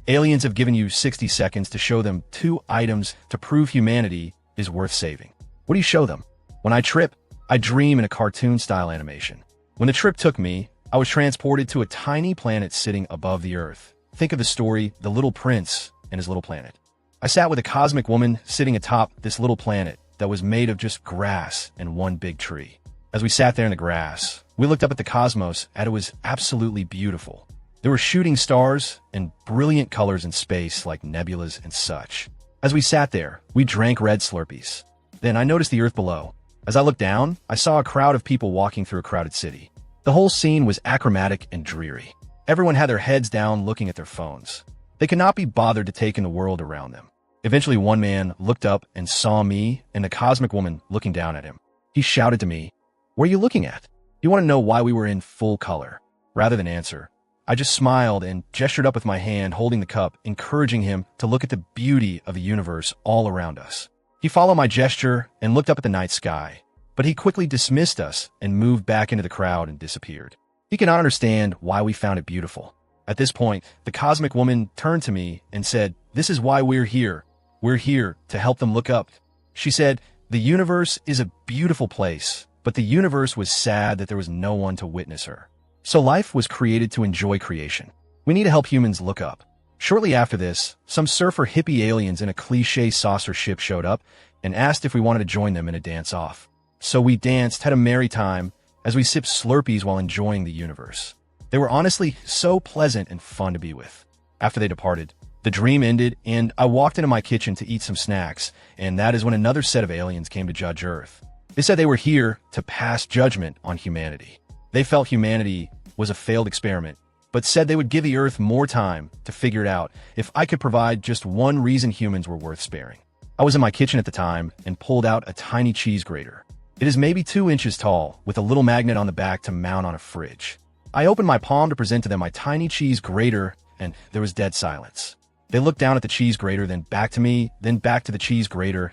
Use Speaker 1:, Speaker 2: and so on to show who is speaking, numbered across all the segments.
Speaker 1: Aliens have given you 60 seconds to show them 2 items to prove humanity is worth saving. What do you show them? When I trip, I dream in a cartoon-style animation. When the trip took me, I was transported to a tiny planet sitting above the Earth. Think of the story, The Little Prince and His Little Planet. I sat with a cosmic woman sitting atop this little planet that was made of just grass and one big tree. As we sat there in the grass, we looked up at the cosmos, and it was absolutely beautiful. There were shooting stars and brilliant colors in space like nebulas and such. As we sat there, we drank red Slurpees. Then I noticed the Earth below. As I looked down, I saw a crowd of people walking through a crowded city. The whole scene was achromatic and dreary. Everyone had their heads down looking at their phones. They could not be bothered to take in the world around them. Eventually, one man looked up and saw me and the cosmic woman looking down at him. He shouted to me, "What are you looking at?" He wanted to know why we were in full color. Rather than answer, I just smiled and gestured up with my hand holding the cup, encouraging him to look at the beauty of the universe all around us. He followed my gesture and looked up at the night sky, but he quickly dismissed us and moved back into the crowd and disappeared. He could not understand why we found it beautiful. At this point, the cosmic woman turned to me and said, "This is why we're here. We're here to help them look up." She said, "The universe is a beautiful place, but the universe was sad that there was no one to witness her. So life was created to enjoy creation. We need to help humans look up." Shortly after this, some surfer hippie aliens in a cliché saucer ship showed up and asked if we wanted to join them in a dance-off. So we danced, had a merry time, as we sipped Slurpees while enjoying the universe. They were honestly so pleasant and fun to be with. After they departed, the dream ended, and I walked into my kitchen to eat some snacks, and that is when another set of aliens came to judge Earth. They said they were here to pass judgment on humanity. They felt humanity was a failed experiment, but said they would give the Earth more time to figure it out if I could provide just one reason humans were worth sparing. I was in my kitchen at the time and pulled out a tiny cheese grater. It is maybe 2 inches tall, with a little magnet on the back to mount on a fridge. I opened my palm to present to them my tiny cheese grater, and there was dead silence. They looked down at the cheese grater, then back to me, then back to the cheese grater.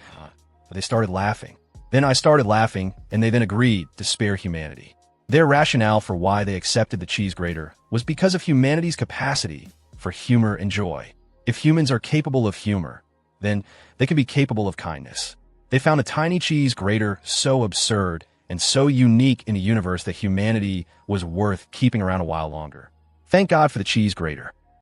Speaker 1: They started laughing. Then I started laughing, and they then agreed to spare humanity. Their rationale for why they accepted the cheese grater was because of humanity's capacity for humor and joy. If humans are capable of humor, then they can be capable of kindness. They found a tiny cheese grater so absurd and so unique in the universe that humanity was worth keeping around a while longer. Thank God for the cheese grater.